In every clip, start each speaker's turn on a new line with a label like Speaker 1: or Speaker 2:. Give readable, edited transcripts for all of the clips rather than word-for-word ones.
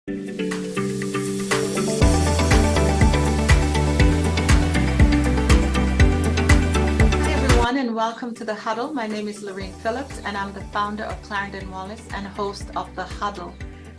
Speaker 1: And welcome to the Huddle. My name is Lorraine Phillips, and I'm the founder of Clarendon Wallace and host of the Huddle.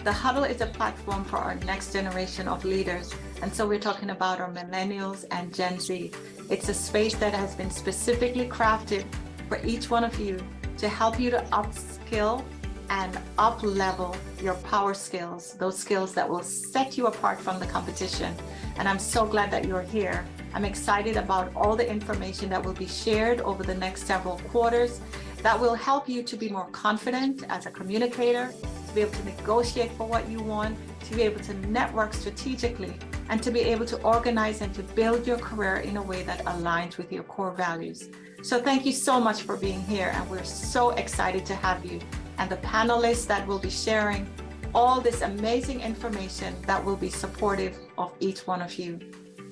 Speaker 1: The Huddle is a platform for our next generation of leaders. And so we're talking about our millennials and Gen Z. It's a space that has been specifically crafted for each one of you to help you to upskill and up-level your power skills, those skills that will set you apart from the competition. And I'm so glad that you're here. I'm excited about all the information that will be shared over the next several quarters that will help you to be more confident as a communicator, to be able to negotiate for what you want, to be able to network strategically, and to be able to organize and to build your career in a way that aligns with your core values. So thank you so much for being here, and we're so excited to have you and the panelists that will be sharing all this amazing information that will be supportive of each one of you.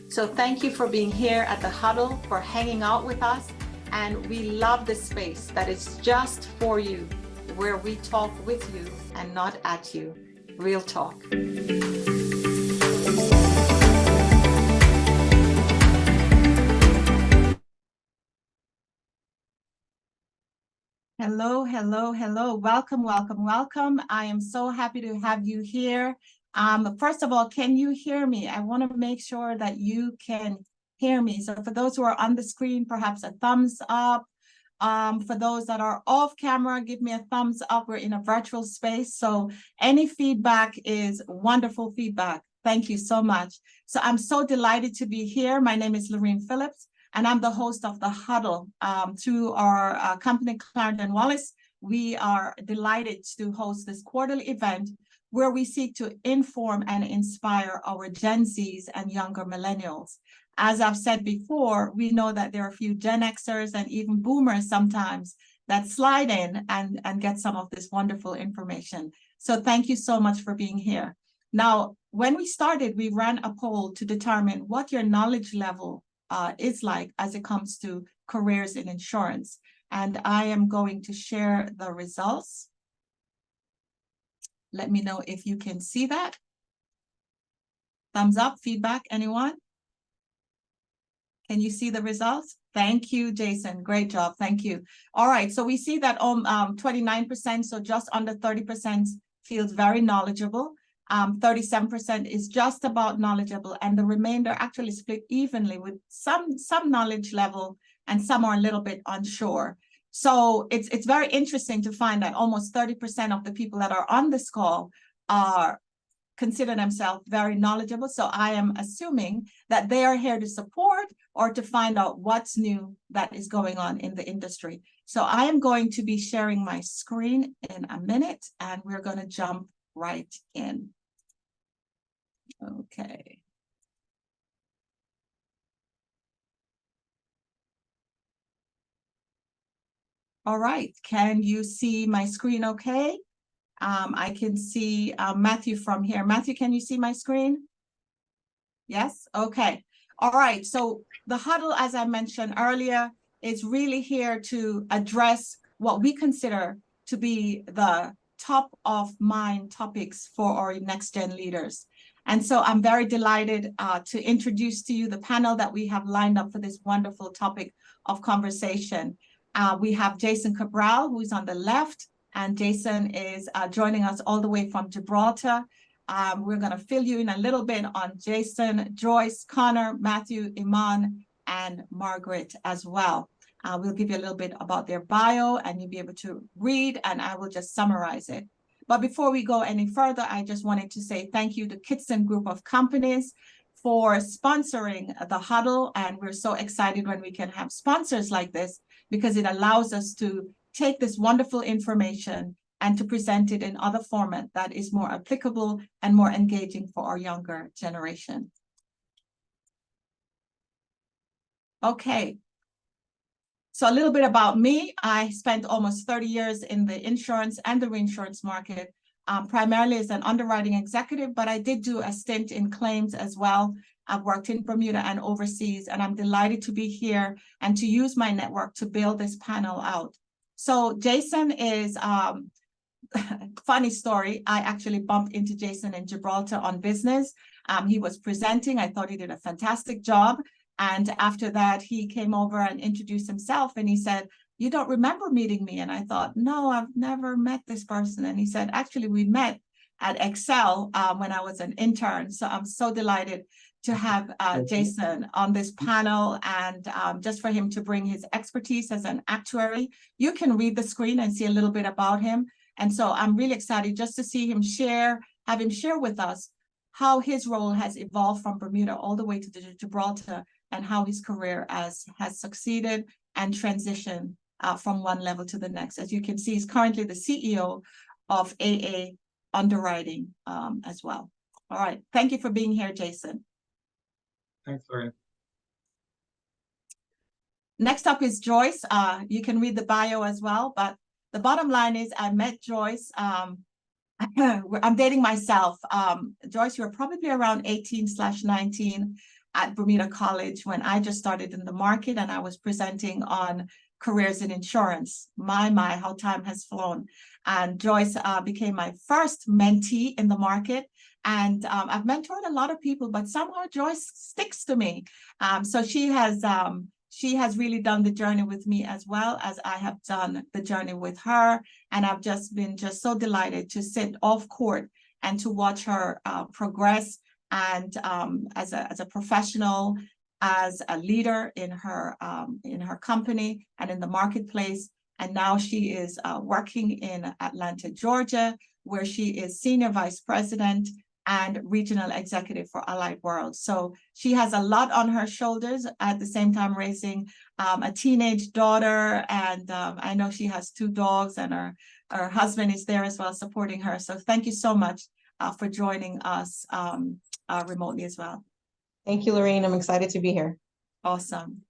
Speaker 1: So thank you for being here at the Huddle, for hanging out with us. And we love this space that is just for you, where we talk with you and not at you. Real talk. Hello, hello, hello. Welcome, welcome, welcome. I am so happy to have you here. First of all, can you hear me? I want to make sure that you can hear me. So for those who are on the screen, perhaps a thumbs up. For those that are off camera, give me a thumbs up. We're in a virtual space, so any feedback is wonderful feedback. Thank you so much. So I'm so delighted to be here. My name is Lorraine Phillips, and I'm the host of the Huddle. Through our company, Clarendon Wallace, we are delighted to host this quarterly event where we seek to inform and inspire our Gen Zs and younger millennials. As I've said before, we know that there are a few Gen Xers and even boomers sometimes that slide in and get some of this wonderful information. So thank you so much for being here. Now, when we started, we ran a poll to determine what your knowledge level is like as it comes to careers in insurance. And I am going to share the results. Let me know if you can see that. Thumbs up, feedback, anyone? Can you see the results? Thank you, Jason. Great job. Thank you. All right. So we see that 29%, so just under 30% feels very knowledgeable. 37% is just about knowledgeable, and the remainder actually split evenly with some knowledge level, and some are a little bit unsure. So it's very interesting to find that almost 30% of the people that are on this call consider themselves very knowledgeable. So I am assuming that they are here to support or to find out what's new that is going on in the industry. So I am going to be sharing my screen in a minute, and we're going to jump right in. Okay. All right, can you see my screen okay? I can see Matthew from here. Matthew, can you see my screen? Yes, okay. All right, so the Huddle, as I mentioned earlier, is really here to address what we consider to be the top of mind topics for our next gen leaders. And so I'm very delighted to introduce to you the panel that we have lined up for this wonderful topic of conversation. We have Jason Cabral, who's on the left, and Jason is joining us all the way from Gibraltar. We're going to fill you in a little bit on Jason, Joyce, Connor, Matthew, Iman, and Margaret as well. We'll give you a little bit about their bio, and you'll be able to read, and I will just summarize it. But before we go any further, I just wanted to say thank you to Kitson Group of Companies for sponsoring the Huddle. And we're so excited when we can have sponsors like this, because it allows us to take this wonderful information and to present it in other format that is more applicable and more engaging for our younger generation. Okay. So a little bit about me. I spent almost 30 years in the insurance and the reinsurance market, primarily as an underwriting executive, but I did do a stint in claims as well. I've worked in Bermuda and overseas, and I'm delighted to be here and to use my network to build this panel out. So Jason is funny story, I actually bumped into Jason in Gibraltar on business. He was presenting. I thought he did a fantastic job. And after that, he came over and introduced himself, and he said, "You don't remember meeting me?" And I thought, "No, I've never met this person." And he said, "Actually, we met at Excel when I was an intern." So I'm so delighted to have Jason on this panel, and just for him to bring his expertise as an actuary. You can read the screen and see a little bit about him. And so I'm really excited just to see him have him share with us how his role has evolved from Bermuda all the way to Gibraltar, and how his career has succeeded and transitioned from one level to the next. As you can see, he's currently the CEO of AA Underwriting as well. All right, thank you for being here, Jason.
Speaker 2: Thanks, Lorraine.
Speaker 1: Next up is Joyce. You can read the bio as well, but the bottom line is I met Joyce. I'm dating myself. Joyce, you were probably around 18/19 at Bermuda College when I just started in the market, and I was presenting on careers in insurance. My, how time has flown. And Joyce became my first mentee in the market. And I've mentored a lot of people, but somehow Joyce sticks to me. So she has really done the journey with me, as well as I have done the journey with her. And I've just been so delighted to sit off court and to watch her progress, and as a professional, as a leader in her company and in the marketplace. And now she is working in Atlanta, Georgia, where she is Senior Vice President and Regional Executive for Allied World. So she has a lot on her shoulders, at the same time raising a teenage daughter. And I know she has 2 dogs, and her husband is there as well, supporting her. So thank you so much for joining us remotely as well.
Speaker 3: Thank you, Lorraine. I'm excited to be here.
Speaker 1: Awesome.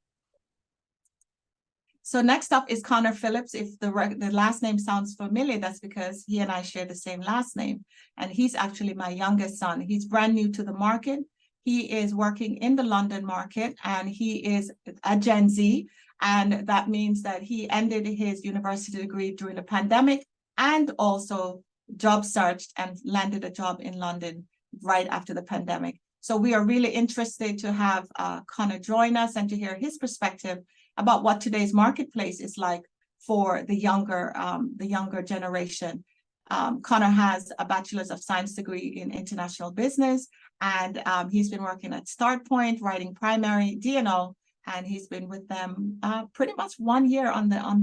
Speaker 1: So next up is Connor Phillips. If the last name sounds familiar, that's because he and I share the same last name. And he's actually my youngest son. He's brand new to the market. He is working in the London market, and he is a Gen Z. And that means that he ended his university degree during the pandemic, and also job searched and landed a job in London right after the pandemic. So we are really interested to have Connor join us and to hear his perspective about what today's marketplace is like for the younger generation. Connor has a Bachelor's of Science degree in international business, and he's been working at StartPoint, writing primary D&O, and he's been with them pretty much 1 year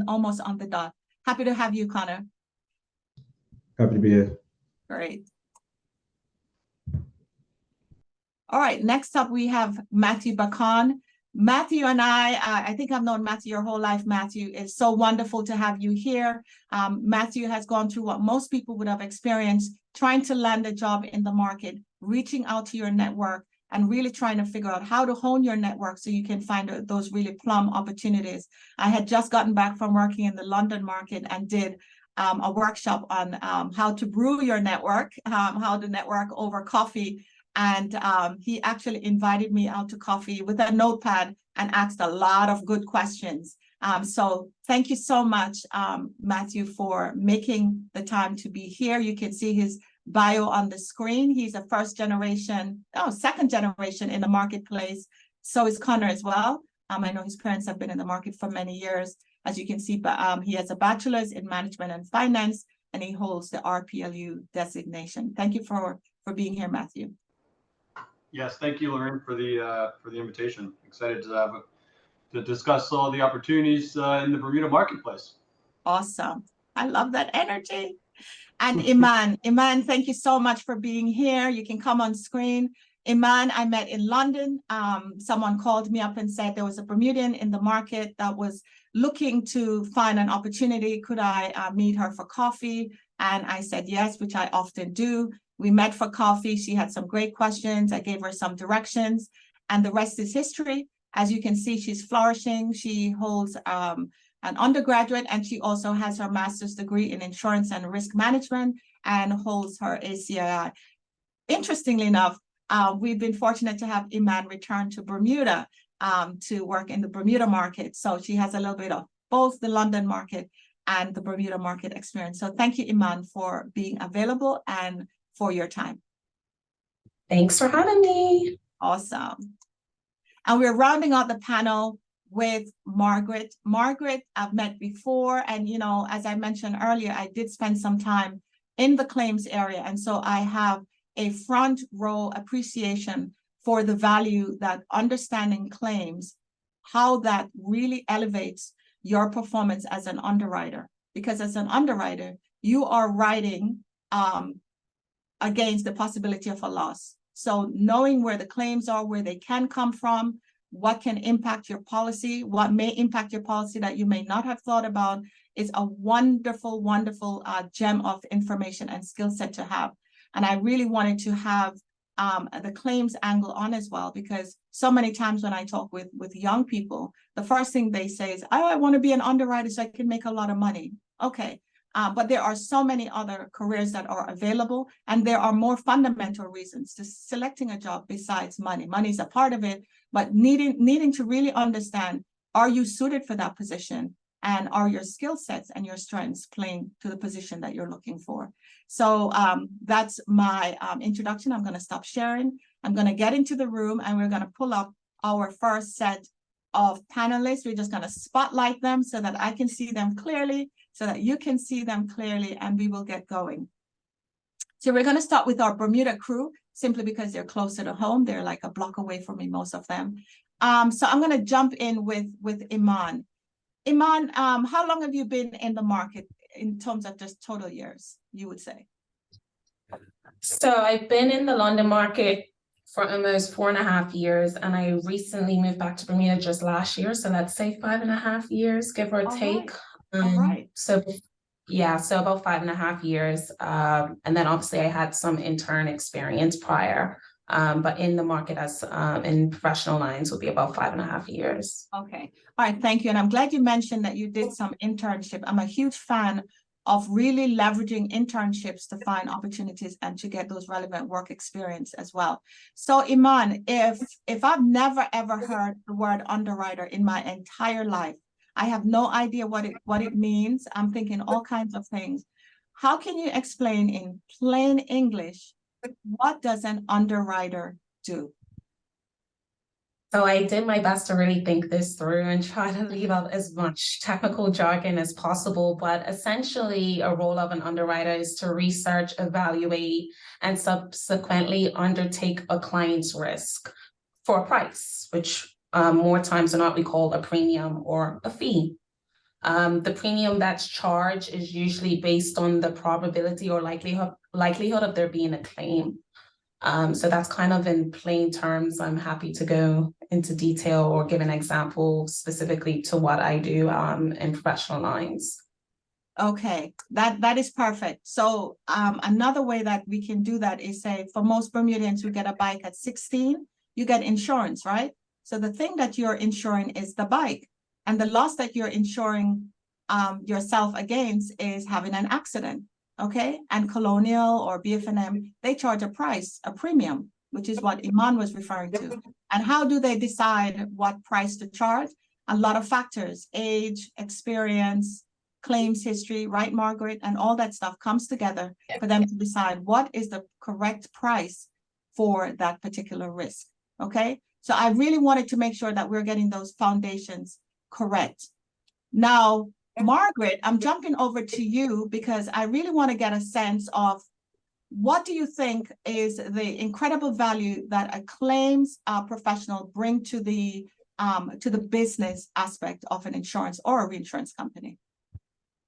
Speaker 1: almost on the dot. Happy to have you, Connor.
Speaker 2: Happy to be here.
Speaker 1: Great. All right, next up we have Matthew Bacon. Matthew and I think I've known Matthew your whole life, Matthew. It's so wonderful to have you here. Matthew has gone through what most people would have experienced, trying to land a job in the market, reaching out to your network, and really trying to figure out how to hone your network so you can find those really plum opportunities. I had just gotten back from working in the London market and did a workshop on how to brew your network, how to network over coffee. And he actually invited me out to coffee with a notepad and asked a lot of good questions. So thank you so much, Matthew, for making the time to be here. You can see his bio on the screen. He's a second generation in the marketplace. So is Connor as well. I know his parents have been in the market for many years. As you can see, but he has a bachelor's in management and finance, and he holds the RPLU designation. Thank you for being here, Matthew.
Speaker 4: Yes, thank you, Lorraine, for the invitation. Excited to discuss all the opportunities in the Bermuda marketplace.
Speaker 1: Awesome. I love that energy. And Iman, thank you so much for being here. You can come on screen. Iman, I met in London. Someone called me up and said there was a Bermudian in the market that was looking to find an opportunity. Could I meet her for coffee? And I said yes, which I often do. We met for coffee. She had some great questions. I gave her some directions, and the rest is history. As you can see, she's flourishing. She holds an undergraduate, and she also has her master's degree in insurance and risk management and holds her ACII. Interestingly enough, we've been fortunate to have Iman return to Bermuda to work in the Bermuda market. So she has a little bit of both the London market and the Bermuda market experience. So thank you, Iman, for being available and for your time.
Speaker 3: Thanks for having me.
Speaker 1: Awesome. And we're rounding out the panel with Margaret. Margaret, I've met before. And, you know, as I mentioned earlier, I did spend some time in the claims area. And so I have a front row appreciation for the value that understanding claims, how that really elevates your performance as an underwriter. Because as an underwriter, you are writing against the possibility of a loss. So knowing where the claims are, where they can come from, what can impact your policy, what may impact your policy that you may not have thought about, is a wonderful, wonderful gem of information and skill set to have. And I really wanted to have the claims angle on as well, because so many times when I talk with young people, the first thing they say is, oh, I want to be an underwriter so I can make a lot of money. Okay. But there are so many other careers that are available, and there are more fundamental reasons to selecting a job besides money. Money is a part of it, but needing to really understand, are you suited for that position? And are your skill sets and your strengths playing to the position that you're looking for? So that's my introduction. I'm going to stop sharing. I'm going to get into the room, and we're going to pull up our first set of panelists. We're just going to spotlight them so that I can see them clearly, so that you can see them clearly, and we will get going. So we're going to start with our Bermuda crew, simply because they're closer to home. They're like a block away from me, most of them. So I'm going to jump in with Iman. Iman, how long have you been in the market in terms of just total years, you would say?
Speaker 3: So I've been in the London market for almost 4.5 years, and I recently moved back to Bermuda just last year. So let's say 5.5 years, give or take.
Speaker 1: All right.
Speaker 3: So yeah, so about 5.5 years. And then obviously I had some intern experience prior, but in the market as in professional lines would be about 5.5 years.
Speaker 1: Okay. All right. Thank you. And I'm glad you mentioned that you did some internship. I'm a huge fan of really leveraging internships to find opportunities and to get those relevant work experience as well. So Iman, if I've never ever heard the word underwriter in my entire life, I have no idea what it means. I'm thinking all kinds of things. How can you explain in plain English, what does an underwriter do?
Speaker 3: So I did my best to really think this through and try to leave out as much technical jargon as possible. But essentially, a role of an underwriter is to research, evaluate, and subsequently undertake a client's risk for a price, which more times than not we call a premium or a fee. The premium that's charged is usually based on the probability or likelihood of there being a claim. So that's kind of in plain terms. I'm happy to go into detail or give an example specifically to what I do in professional lines.
Speaker 1: Okay, that is perfect. So another way that we can do that is, say, for most Bermudians who get a bike at 16, you get insurance, right? So the thing that you're insuring is the bike, and the loss that you're insuring yourself against is having an accident. Okay, and Colonial or BF&M, they charge a price, a premium, which is what Iman was referring to. And how do they decide what price to charge? A lot of factors: age, experience, claims history, right, Margaret? And all that stuff comes together for them to decide what is the correct price for that particular risk. Okay, so I really wanted to make sure that we're getting those foundations correct. Now, Margaret, I'm jumping over to you because I really want to get a sense of, what do you think is the incredible value that a claims professional bring to the business aspect of an insurance or a reinsurance company?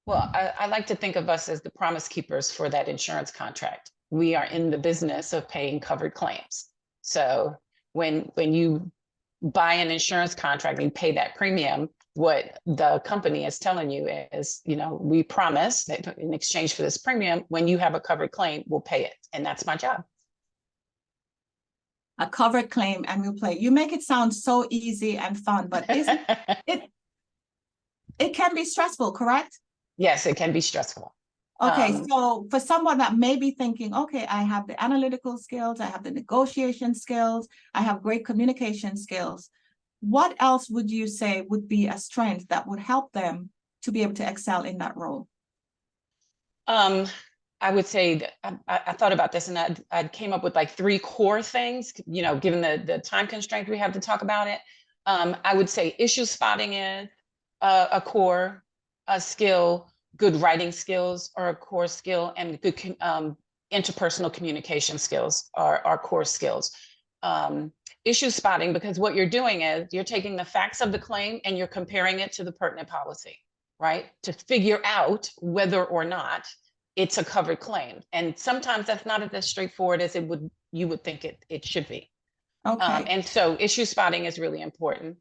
Speaker 5: Well, I like to think of us as the promise keepers for that insurance contract. We are in the business of paying covered claims. So when you buy an insurance contract and you pay that premium, what the company is telling you is, you know, we promise that in exchange for this premium, when you have a covered claim, we'll pay it. And that's my job.
Speaker 1: A covered claim and we'll pay. You make it sound so easy and fun, but isn't it can be stressful, correct?
Speaker 5: Yes, it can be stressful.
Speaker 1: Okay, so for someone that may be thinking, okay, I have the analytical skills, I have the negotiation skills, I have great communication skills, what else would you say would be a strength that would help them to be able to excel in that role?
Speaker 5: I would say that I thought about this, and I came up with like 3 core things, you know, given the time constraint we have to talk about it. I would say issue spotting is a core skill, good writing skills are a core skill, and good interpersonal communication skills are core skills. Issue spotting, because what you're doing is you're taking the facts of the claim and you're comparing it to the pertinent policy, right? To figure out whether or not it's a covered claim. And sometimes that's not as straightforward as you would think it should be.
Speaker 1: Okay.
Speaker 5: And so issue spotting is really important.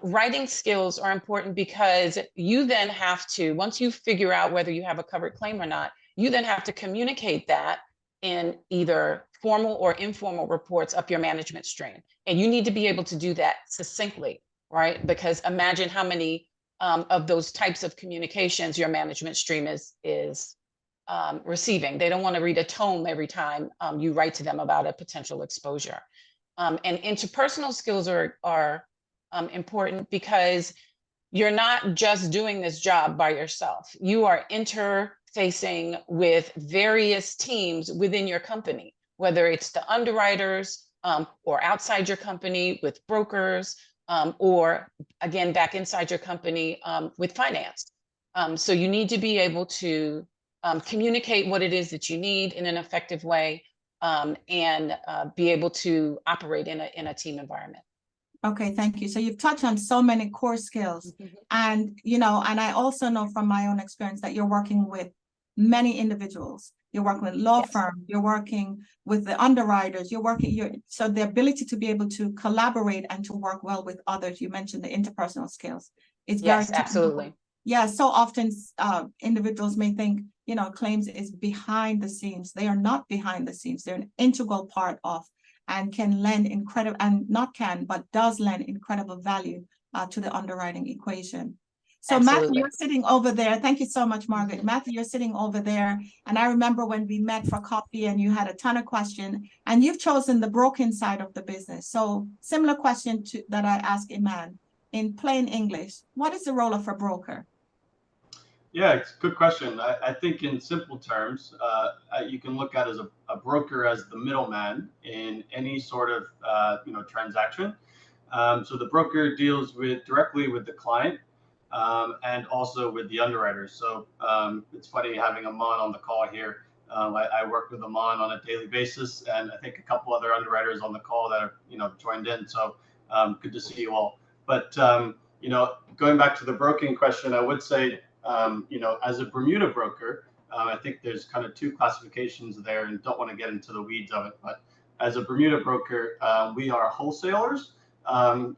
Speaker 5: Writing skills are important because you then have to, once you figure out whether you have a covered claim or not, you then have to communicate that in either formal or informal reports up your management stream. And you need to be able to do that succinctly, right? Because imagine how many of those types of communications your management stream is receiving. They don't want to read a tome every time you write to them about a potential exposure. And interpersonal skills are important because you're not just doing this job by yourself. You are interfacing with various teams within your company, whether it's the underwriters or outside your company with brokers, or again, back inside your company with finance. So you need to be able to communicate what it is that you need in an effective way, and be able to operate in a team environment.
Speaker 1: Okay, thank you. So you've touched on so many core skills, and and I also know from my own experience that you're working with many individuals. You're working with law firms, you're working with the underwriters, so the ability to be able to collaborate and to work well with others. You mentioned the interpersonal skills. It's very
Speaker 5: Absolutely.
Speaker 1: Yeah, so often individuals may think, claims is behind the scenes. They are not behind the scenes. They're an integral part of, and can lend incredible, and not can, but does lend incredible value to the underwriting equation. So
Speaker 5: Absolutely.
Speaker 1: Matthew, you're sitting over there. Thank you so much, Margaret. Matthew, you're sitting over there. And I remember when we met for coffee and you had a ton of questions, and you've chosen the broking side of the business. So similar question that I asked Iman. In plain English, what is the role of a broker?
Speaker 4: Yeah, it's a good question. I think in simple terms, you can look at as a broker as the middleman in any sort of transaction. So the broker deals directly with the client and also with the underwriters. So it's funny having Aman on the call here. I work with Aman on a daily basis, and I think a couple other underwriters on the call that have joined in. So good to see you all. But going back to the broking question, I would say, as a Bermuda broker, I think there's kind of 2 classifications there, and don't want to get into the weeds of it. But as a Bermuda broker, we are wholesalers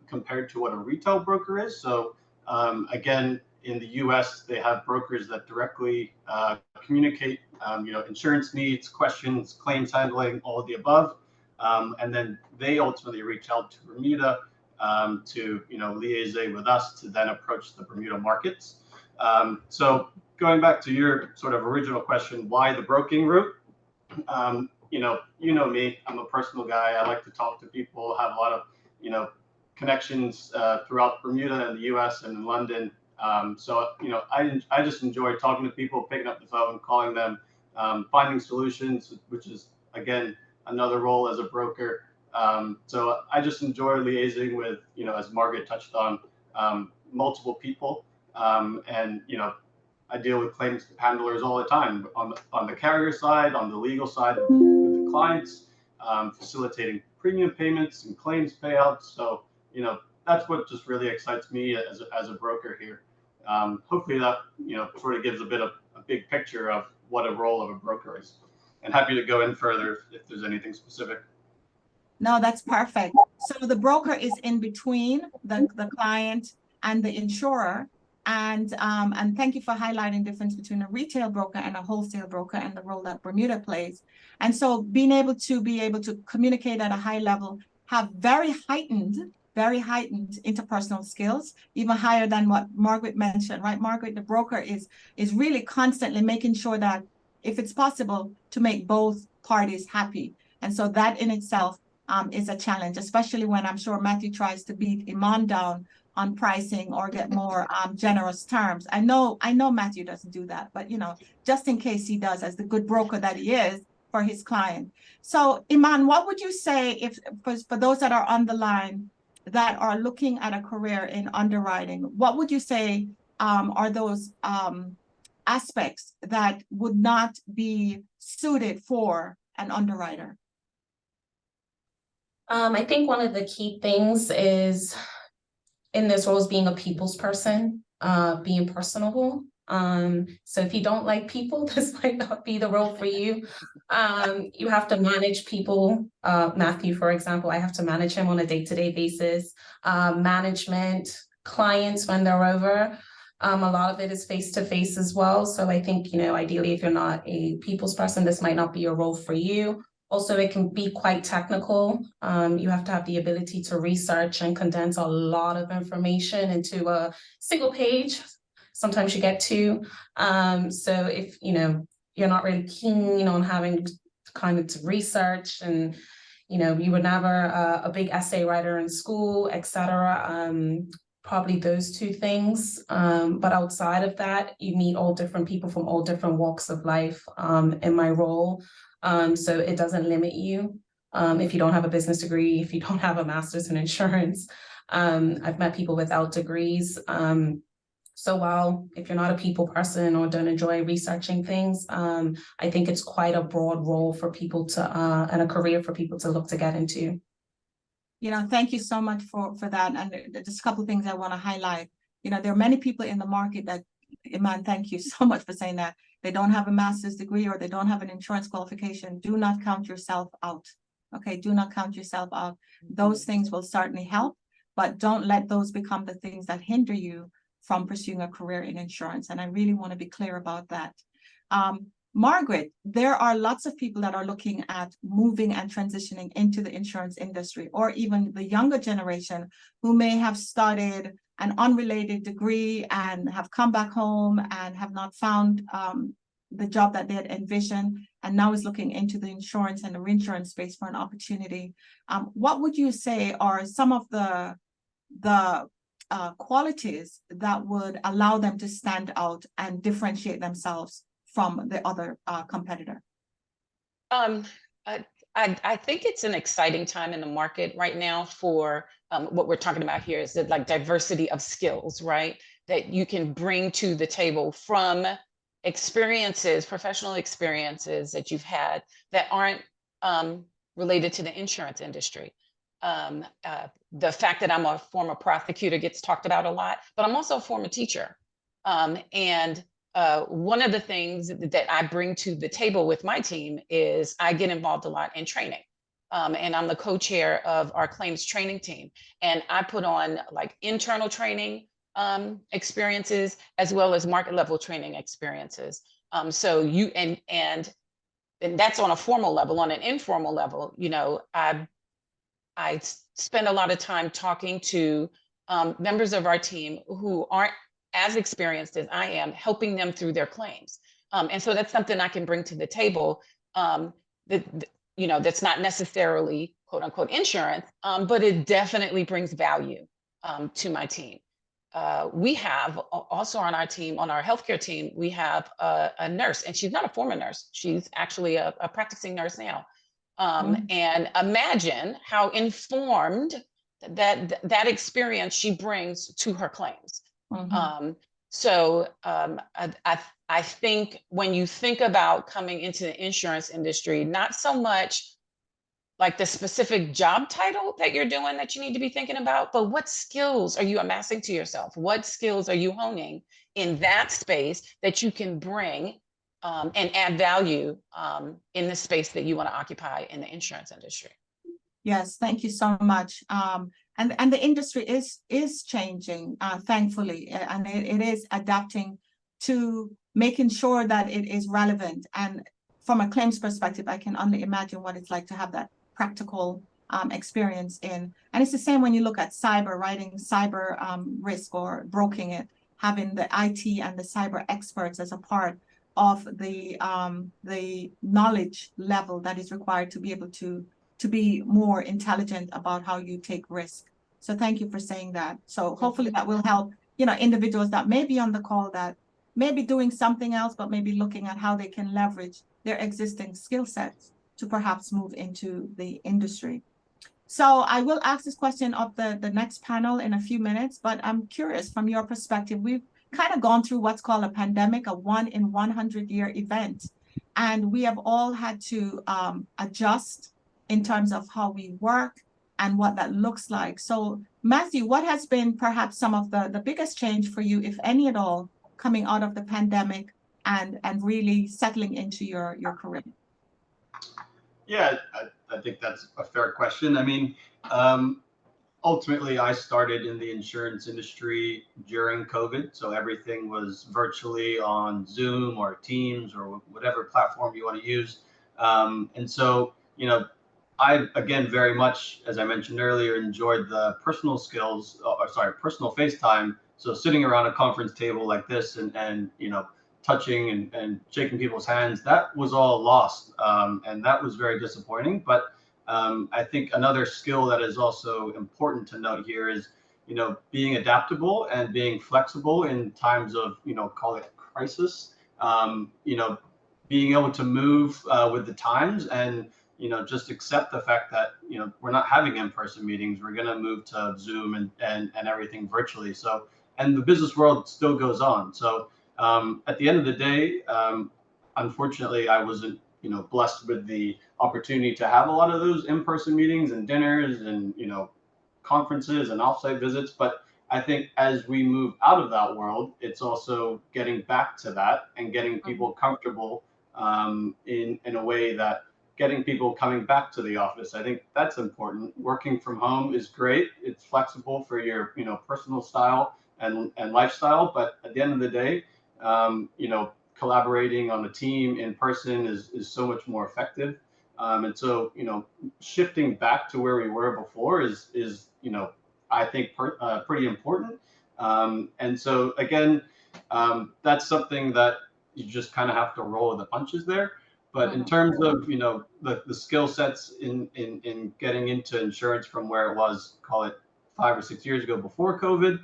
Speaker 4: compared to what a retail broker is. So again, in the U.S., they have brokers that directly communicate, insurance needs, questions, claims handling, all of the above, and then they ultimately reach out to Bermuda to liaise with us to then approach the Bermuda markets. So going back to your sort of original question, why the broking route? You know me, I'm a personal guy. I like to talk to people, have a lot of connections throughout Bermuda and the U.S. and in London. So I just enjoy talking to people, picking up the phone, calling them, finding solutions, which is again another role as a broker. So I just enjoy liaising with, as Margaret touched on, multiple people. And I deal with claims handlers all the time on the carrier side, on the legal side with the clients, facilitating premium payments and claims payouts. So that's what just really excites me as a broker here. Hopefully that sort of gives a big picture of what a role of a broker is. And happy to go in further if there's anything specific.
Speaker 1: No, that's perfect. So the broker is in between the client and the insurer. And thank you for highlighting the difference between a retail broker and a wholesale broker and the role that Bermuda plays. And so being able to communicate at a high level, have very heightened interpersonal skills, even higher than what Margaret mentioned, right? Margaret, the broker is really constantly making sure that if it's possible to make both parties happy. And so that in itself is a challenge, especially when I'm sure Matthew tries to beat Iman down on pricing or get more generous terms. I know Matthew doesn't do that, but you know, just in case he does, as the good broker that he is for his client. So Iman, what would you say if for those that are on the line that are looking at a career in underwriting, what would you say are those aspects that would not be suited for an underwriter?
Speaker 3: I think one of the key things is in this role is being a people's person, being personable. So if you don't like people, this might not be the role for you. You have to manage people. Matthew, for example, I have to manage him on a day-to-day basis. Management, clients when they're over. A lot of it is face-to-face as well. So I think, you know, ideally, if you're not a people's person, this might not be a role for you. Also, it can be quite technical. You have to have the ability to research and condense a lot of information into a single page. Sometimes you get two. So if, you know, you're not really keen on having kind of to research and, you know, you were never a big essay writer in school, etc. Probably those two things. But outside of that, you meet all different people from all different walks of life in my role. So it doesn't limit you if you don't have a business degree, if you don't have a master's in insurance. I've met people without degrees. So while if you're not a people person or don't enjoy researching things, I think it's quite a broad role for people to and a career for people to look to get into.
Speaker 1: You know, thank you so much for that. And just a couple of things I want to highlight. You know, there are many people in the market that, Iman, thank you so much for saying that. They don't have a master's degree or they don't have an insurance qualification. Do not count yourself out. Okay, do not count yourself out. Those things will certainly help, but don't let those become the things that hinder you from pursuing a career in insurance. And I really want to be clear about that. Margaret, there are lots of people that are looking at moving and transitioning into the insurance industry, or even the younger generation who may have started an unrelated degree and have come back home and have not found the job that they had envisioned and now is looking into the insurance and the reinsurance space for an opportunity. What would you say are some of the qualities that would allow them to stand out and differentiate themselves from the other competitor?
Speaker 5: I think it's an exciting time in the market right now for what we're talking about here is that like diversity of skills, right? That you can bring to the table from experiences, professional experiences that you've had that aren't related to the insurance industry. The fact that I'm a former prosecutor gets talked about a lot, but I'm also a former teacher. And one of the things that I bring to the table with my team is I get involved a lot in training. And I'm the co-chair of our claims training team. And I put on like internal training experiences as well as market level training experiences. So you and that's on a formal level. On an informal level, you know, I spend a lot of time talking to members of our team who aren't as experienced as I am, helping them through their claims. And so that's something I can bring to the table you know, that's not necessarily quote unquote insurance, but it definitely brings value to my team. We have also on our team, on our healthcare team, we have a nurse, and she's not a former nurse. She's actually a practicing nurse now. And imagine how informed that experience she brings to her claims. So I think when you think about coming into the insurance industry, not so much like the specific job title that you're doing that you need to be thinking about, but what skills are you amassing to yourself? What skills are you honing in that space that you can bring and add value in the space that you want to occupy in the insurance industry?
Speaker 1: Yes, thank you so much. And the industry is changing, thankfully, and it is adapting to making sure that it is relevant. And from a claims perspective, I can only imagine what it's like to have that practical experience in. And it's the same when you look at cyber, writing cyber risk or broking it, having the IT and the cyber experts as a part of the knowledge level that is required to be able to be more intelligent about how you take risk. So thank you for saying that. So hopefully that will help, you know, individuals that may be on the call that may be doing something else, but maybe looking at how they can leverage their existing skill sets to perhaps move into the industry. So I will ask this question of the next panel in a few minutes, but I'm curious from your perspective. We've kind of gone through what's called a pandemic, a 1 in 100-year event. And we have all had to adjust in terms of how we work and what that looks like. So Matthew, what has been perhaps some of the biggest change for you, if any at all, coming out of the pandemic and really settling into your career?
Speaker 4: Yeah, I think that's a fair question. I mean, ultimately, I started in the insurance industry during COVID, so everything was virtually on Zoom or Teams or whatever platform you want to use. And so, you know, I, again, very much, as I mentioned earlier, enjoyed the personal skills, personal FaceTime. So sitting around a conference table like this and you know, touching and shaking people's hands, that was all lost. And that was very disappointing. But I think another skill that is also important to note here is, you know, being adaptable and being flexible in times of, you know, call it crisis. You know, being able to move with the times and, you know, just accept the fact that, you know, we're not having in-person meetings. We're going to move to Zoom and everything virtually. So, and the business world still goes on. So at the end of the day, unfortunately, I wasn't, you know, blessed with the opportunity to have a lot of those in-person meetings and dinners and, you know, conferences and offsite visits. But I think as we move out of that world, it's also getting back to that and getting people comfortable in a way that getting people coming back to the office. I think that's important. Working from home is great. It's flexible for your, you know, personal style and lifestyle. But at the end of the day, you know, collaborating on a team in person is so much more effective. And so, you know, shifting back to where we were before is you know, I think pretty important. And so again, that's something that you just kind of have to roll with the punches there. But in terms of, you know, the skill sets in getting into insurance from where it was, call it 5 or 6 years ago before COVID,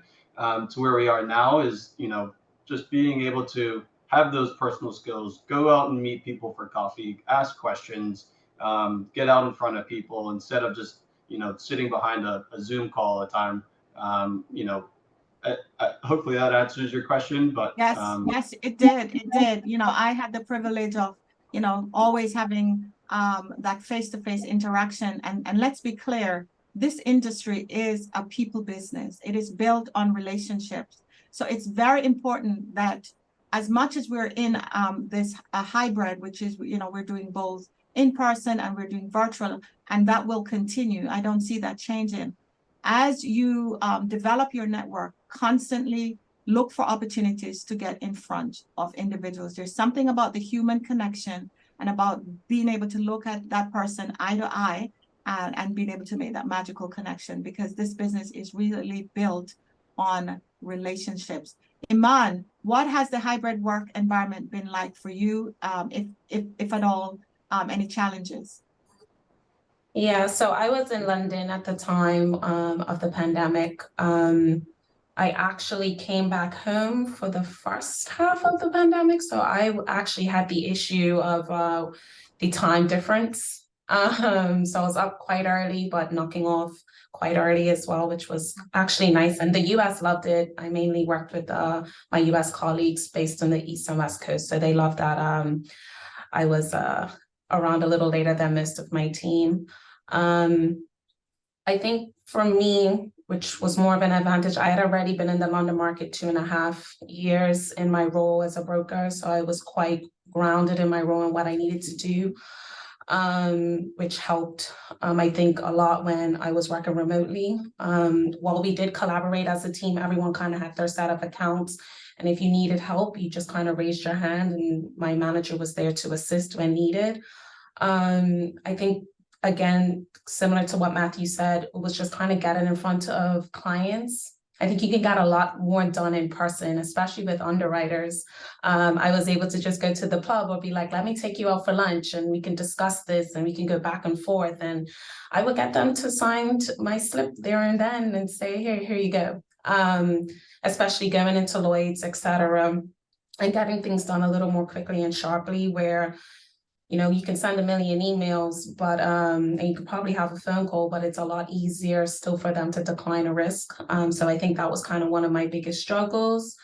Speaker 4: to where we are now is, you know, just being able to have those personal skills, go out and meet people for coffee, ask questions, get out in front of people instead of just, you know, sitting behind a Zoom call all the time. You know, hopefully that answers your question, but
Speaker 1: yes, yes, it did. It did. You know, I had the privilege of, you know, always having that face-to-face interaction. And let's be clear, this industry is a people business. It is built on relationships. So it's very important that as much as we're in this hybrid, which is, you know, we're doing both in person and we're doing virtual, and that will continue. I don't see that changing. As you develop your network, constantly look for opportunities to get in front of individuals. There's something about the human connection and about being able to look at that person eye to eye and being able to make that magical connection, because this business is really built on relationships. Iman, what has the hybrid work environment been like for you, if at all, any challenges?
Speaker 3: Yeah, so I was in London at the time of the pandemic. I actually came back home for the first half of the pandemic. So I actually had the issue of the time difference. So I was up quite early, but knocking off quite early as well, which was actually nice. And the US loved it. I mainly worked with my US colleagues based on the East and West Coast. So they loved that I was around a little later than most of my team. I think for me, which was more of an advantage, I had already been in the London market 2.5 years in my role as a broker. So I was quite grounded in my role and what I needed to do, which helped, I think, a lot when I was working remotely. While we did collaborate as a team, everyone kind of had their set of accounts. And if you needed help, you just kind of raised your hand and my manager was there to assist when needed. I think, again, similar to what Matthew said, it was just kind of getting in front of clients I think you can get a lot more done in person, especially with underwriters. I was able to just go to the pub or be like, let me take you out for lunch and we can discuss this and we can go back and forth. And I would get them to sign my slip there and then and say, here you go. Especially going into Lloyd's, et cetera, and getting things done a little more quickly and sharply, where you can send a million emails, but and you could probably have a phone call, but it's a lot easier still for them to decline a risk. So I think that was kind of one of my biggest struggles.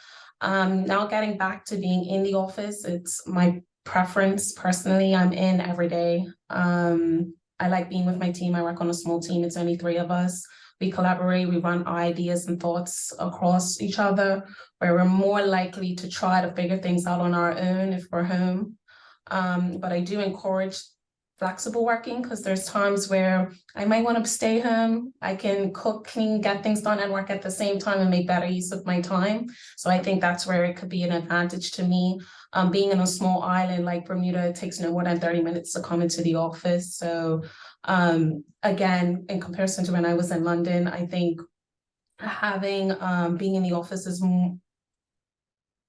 Speaker 3: Now getting back to being in the office, it's my preference personally. I'm in every day. I like being with my team. I work on a small team. It's only 3 of us. We collaborate, we run our ideas and thoughts across each other, where we're more likely to try to figure things out on our own if we're home. But I do encourage flexible working, because there's times where I might want to stay home. I can cook, clean, get things done and work at the same time and make better use of my time. So I think that's where it could be an advantage to me. Being in a small island like Bermuda, it takes no more than 30 minutes to come into the office. So again, in comparison to when I was in London, I think having being in the office is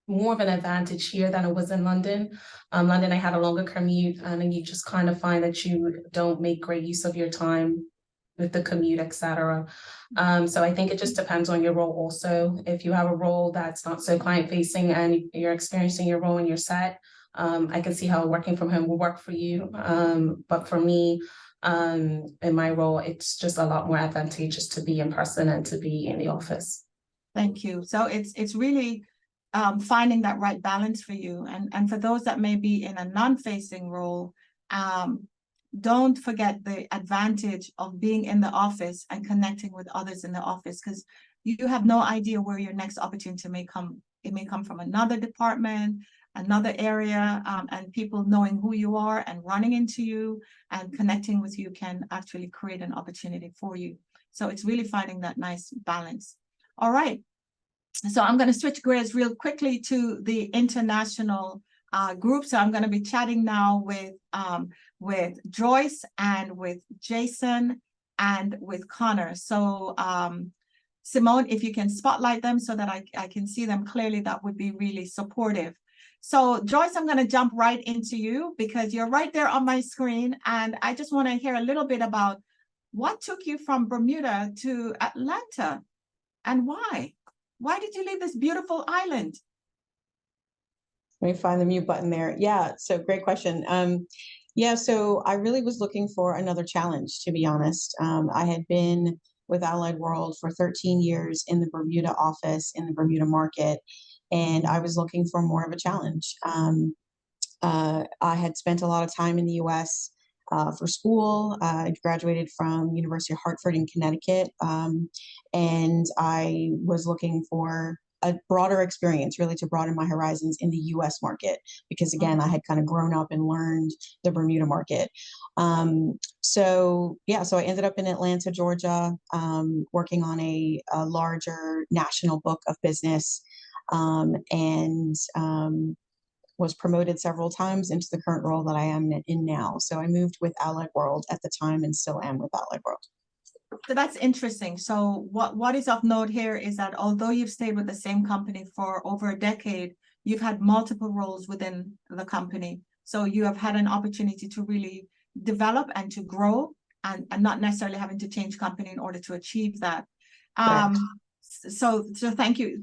Speaker 3: more of an advantage here than it was in London. London, I had a longer commute, and then you just kind of find that you don't make great use of your time with the commute, et cetera. So I think it just depends on your role also. If you have a role that's not so client facing and you're experiencing your role and you're set, I can see how working from home will work for you. But for me, in my role, it's just a lot more advantageous to be in person and to be in the office.
Speaker 1: Thank you. So it's really finding that right balance for you. And for those that may be in a non-facing role, don't forget the advantage of being in the office and connecting with others in the office, because you have no idea where your next opportunity may come. It may come from another department, another area, and people knowing who you are and running into you and connecting with you can actually create an opportunity for you. So it's really finding that nice balance. All right. So I'm going to switch gears real quickly to the international group. So I'm going to be chatting now with Joyce and with Jason and with Connor. So Simone, if you can spotlight them so that I can see them clearly, that would be really supportive. So Joyce, I'm going to jump right into you because you're right there on my screen. And I just want to hear a little bit about what took you from Bermuda to Atlanta and why? Why did you leave this beautiful island?
Speaker 6: Let me find the mute button there. Yeah, so great question. Yeah, so I really was looking for another challenge, to be honest. I had been with Allied World for 13 years in the Bermuda office, in the Bermuda market, and I was looking for more of a challenge. I had spent a lot of time in the US for school. I graduated from University of Hartford in Connecticut, and I was looking for a broader experience, really to broaden my horizons in the US market, because again, I had kind of grown up and learned the Bermuda market. So I ended up in Atlanta, Georgia, working on a larger national book of business, and was promoted several times into the current role that I am in now. So I moved with Allied World at the time and still am with Allied World.
Speaker 1: So that's interesting. So what is of note here is that although you've stayed with the same company for over a decade, you've had multiple roles within the company. So you have had an opportunity to really develop and to grow and not necessarily having to change company in order to achieve that. So thank you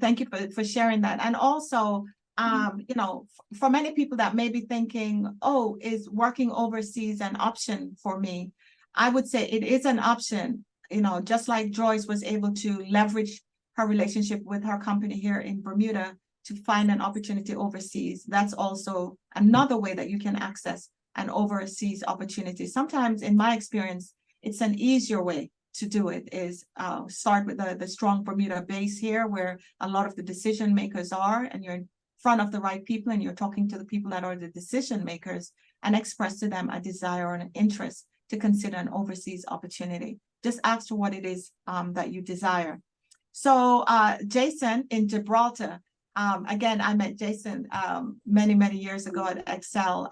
Speaker 1: for sharing that. And also, for many people that may be thinking, oh, is working overseas an option for me? I would say it is an option. Just like Joyce was able to leverage her relationship with her company here in Bermuda to find an opportunity overseas. That's also another way that you can access an overseas opportunity. Sometimes, in my experience, it's an easier way to do it is start with the strong Bermuda base here, where a lot of the decision makers are, and you're in front of the right people and you're talking to the people that are the decision makers and express to them a desire or an interest to consider an overseas opportunity. Just ask for what it is that you desire. So Jason in Gibraltar, again, I met Jason many, many years ago at Excel.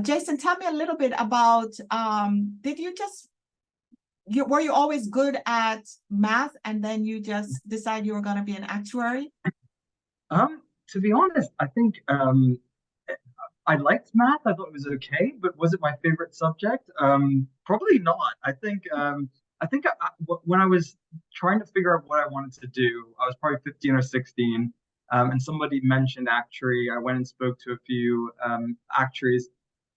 Speaker 1: Jason, tell me a little bit about, did you just, were you always good at math and then you just decide you were going to be an actuary?
Speaker 2: To be honest, I think I liked math. I thought it was okay, but was it my favorite subject? Probably not. When I was trying to figure out what I wanted to do, I was probably 15 or 16, and somebody mentioned actuary. I went and spoke to a few actuaries,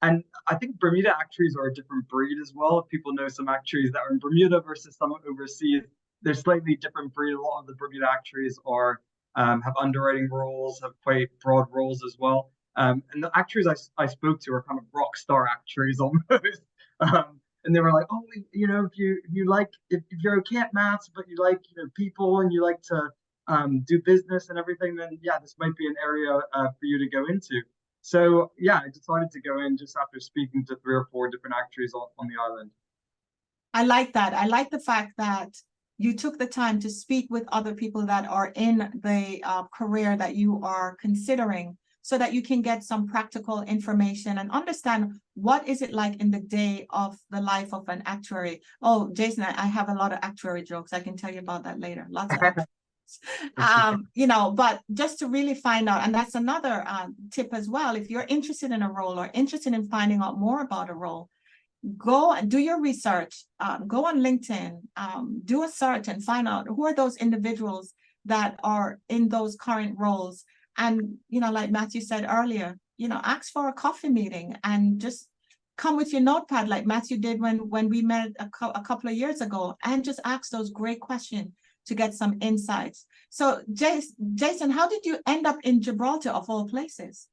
Speaker 2: and I think Bermuda actuaries are a different breed as well. If people know some actuaries that are in Bermuda versus some overseas, they're slightly different breed. A lot of the Bermuda actuaries are have underwriting roles, have quite broad roles as well. And the actuaries I spoke to are kind of rock star actuaries almost. And they were like, oh, if you're okay at maths, but you like people and you like to do business and everything, then yeah, this might be an area for you to go into. So yeah, I decided to go in just after speaking to 3 or 4 different actuaries on the island.
Speaker 1: I like that. I like the fact that you took the time to speak with other people that are in the career that you are considering, so that you can get some practical information and understand what is it like in the day of the life of an actuary. Oh, Jason, I have a lot of actuary jokes. I can tell you about that later. Lots of but just to really find out, and that's another tip as well. If you're interested in a role or interested in finding out more about a role, go and do your research, go on LinkedIn, do a search and find out who are those individuals that are in those current roles. And, like Matthew said earlier, ask for a coffee meeting and just come with your notepad like Matthew did when we met a couple of years ago, and just ask those great questions to get some insights. So Jason, how did you end up in Gibraltar of all places?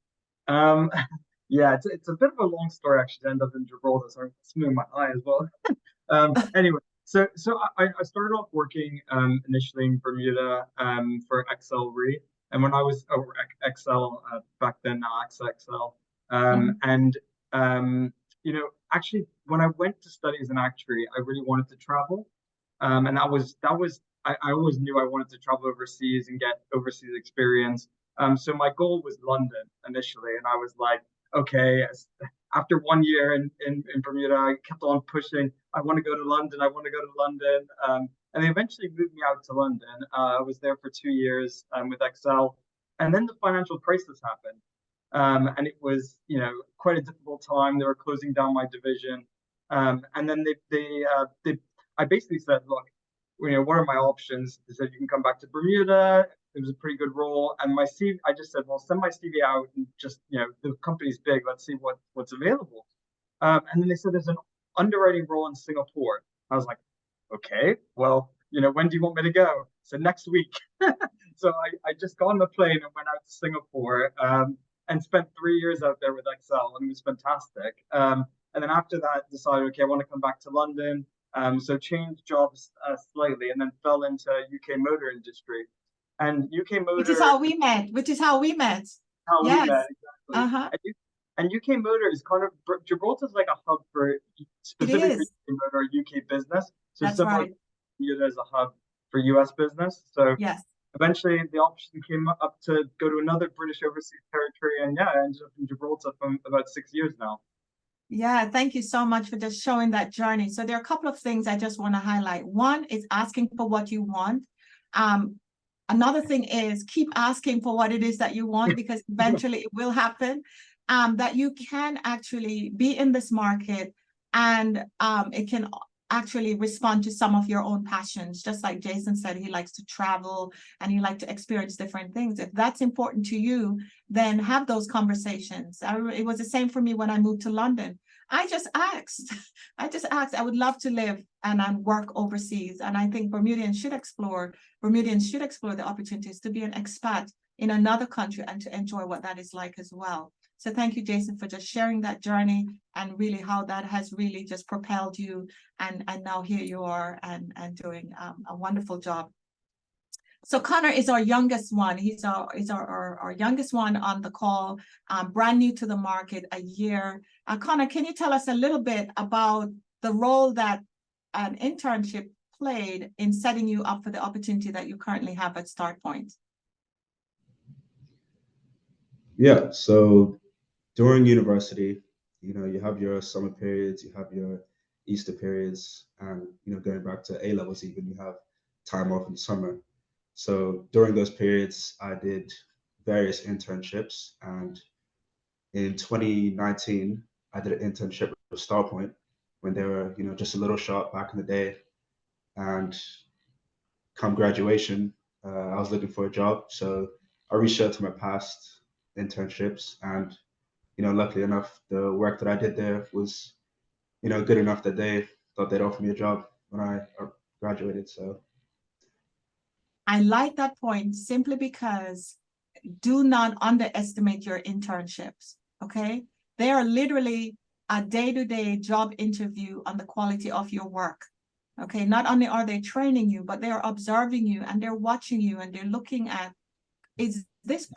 Speaker 2: Yeah, it's a bit of a long story actually to end up in Gibraltar, so I'm smearing my eye as well. Anyway, so I started off working initially in Bermuda for XL Re, and when I was over XL back then, now XXL, and actually when I went to study as an actuary, I really wanted to travel, and that was I always knew I wanted to travel overseas and get overseas experience. So my goal was London initially, and I was like, okay, after 1 year in Bermuda, I kept on pushing. I want to go to London. I want to go to London. And they eventually moved me out to London. I was there for 2 years with XL. And then the financial crisis happened. And it was, quite a difficult time. They were closing down my division. And then I basically said, look, what are my options? They said, you can come back to Bermuda. It was a pretty good role. And my CV, I just said, well, send my CV out and just, the company's big. Let's see what's available. And then they said, there's an underwriting role in Singapore. I was like, okay, well, when do you want me to go? So next week. So I just got on the plane and went out to Singapore and spent 3 years out there with XL, and it was fantastic. And then after that, decided, okay, I want to come back to London. So changed jobs slightly, and then fell into UK motor industry. And UK motor,
Speaker 1: which is how we met. Yes.
Speaker 2: Exactly. And UK motor is kind of, Gibraltar's like a hub for specifically UK motor or UK business. So
Speaker 1: that's
Speaker 2: similar
Speaker 1: right.
Speaker 2: There's a hub for US business. So
Speaker 1: yes.
Speaker 2: Eventually the option came up to go to another British overseas territory, and yeah, I ended up in Gibraltar for about 6 years now.
Speaker 1: Yeah, thank you so much for just showing that journey. So there are a couple of things I just want to highlight. One is asking for what you want. Another thing is keep asking for what it is that you want, because eventually it will happen. That you can actually be in this market, and it can actually respond to some of your own passions. Just like Jason said, he likes to travel and he likes to experience different things. If that's important to you, then have those conversations. It was the same for me when I moved to London. I just asked, I would love to live and work overseas. And I think Bermudians should explore the opportunities to be an expat in another country and to enjoy what that is like as well. So thank you, Jason, for just sharing that journey and really how that has really just propelled you. And now here you are and doing a wonderful job. So Connor is our youngest one. He's our youngest one on the call, brand new to the market, a year. Connor, can you tell us a little bit about the role that an internship played in setting you up for the opportunity that you currently have at StartPoint?
Speaker 2: Yeah, so during university, you have your summer periods, you have your
Speaker 7: Easter periods, and going back to A levels, even you have time off in summer. So during those periods, I did various internships, and in 2019, I did an internship with StarPoint when they were, just a little shop back in the day. And come graduation, I was looking for a job. So I reached out to my past internships, and luckily enough, the work that I did there was, good enough that they thought they'd offer me a job when I graduated. So
Speaker 1: I like that point simply because do not underestimate your internships, okay? They are literally a day-to-day job interview on the quality of your work, okay? Not only are they training you, but they're observing you and they're watching you and they're looking at,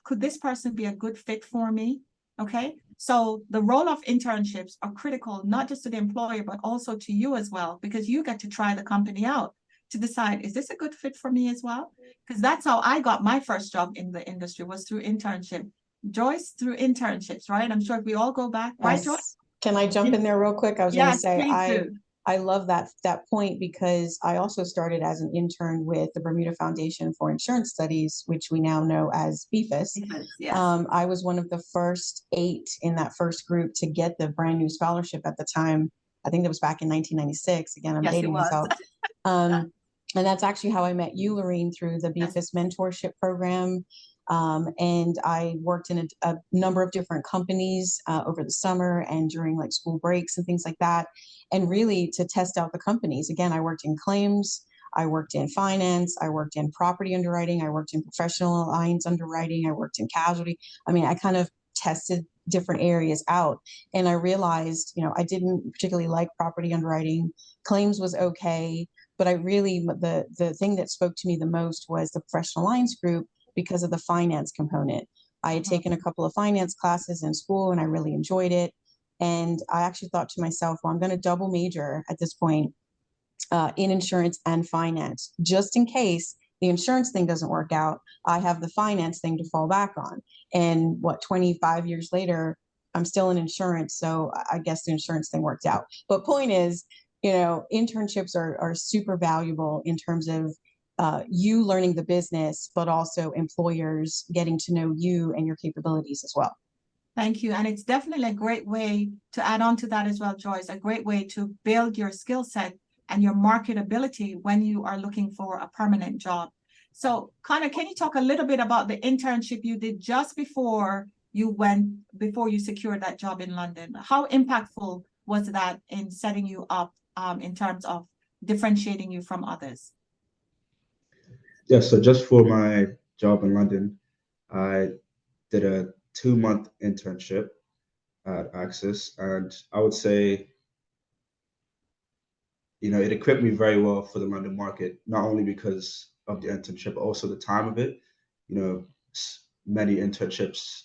Speaker 1: could this person be a good fit for me, okay? So the role of internships are critical, not just to the employer, but also to you as well, because you get to try the company out to decide, is this a good fit for me as well? Because that's how I got my first job in the industry, was through internship. Joyce, through internships, right? I'm sure if we all go back, right, Joyce?
Speaker 6: Yes. Can I jump in there real quick? I was going to
Speaker 1: Yes,
Speaker 6: say,
Speaker 1: please do.
Speaker 6: I love that point, because I also started as an intern with the Bermuda Foundation for Insurance Studies, which we now know as BFIS.
Speaker 1: Yes.
Speaker 6: I was one of the first 8 in that first group to get the brand new scholarship at the time. I think that was back in 1996. Again, I'm
Speaker 1: Yes,
Speaker 6: dating
Speaker 1: it was.
Speaker 6: myself. And that's actually how I met you, Lorene, through the BFIS mentorship program. And I worked in a number of different companies over the summer and during like school breaks and things like that. And really to test out the companies. Again, I worked in claims, I worked in finance, I worked in property underwriting, I worked in professional lines underwriting, I worked in casualty. I mean, I kind of tested different areas out. And I realized, I didn't particularly like property underwriting. Claims was okay. But I really, the thing that spoke to me the most was the professional lines group, because of the finance component. I had taken a couple of finance classes in school and I really enjoyed it. And I actually thought to myself, well, I'm going to double major at this point in insurance and finance, just in case the insurance thing doesn't work out. I have the finance thing to fall back on. And 25 years later, I'm still in insurance. So I guess the insurance thing worked out. But point is, internships are super valuable in terms of you learning the business, but also employers getting to know you and your capabilities as well.
Speaker 1: Thank you. And it's definitely a great way to add on to that as well, Joyce, a great way to build your skill set and your marketability when you are looking for a permanent job. So Connor, can you talk a little bit about the internship you did just before you secured that job in London? How impactful was that in setting you up in terms of differentiating you from others?
Speaker 7: yeah, so just for my job in London, I did a 2-month internship at Axis, and I would say, it equipped me very well for the London market, not only because of the internship, but also the time of it. Many internships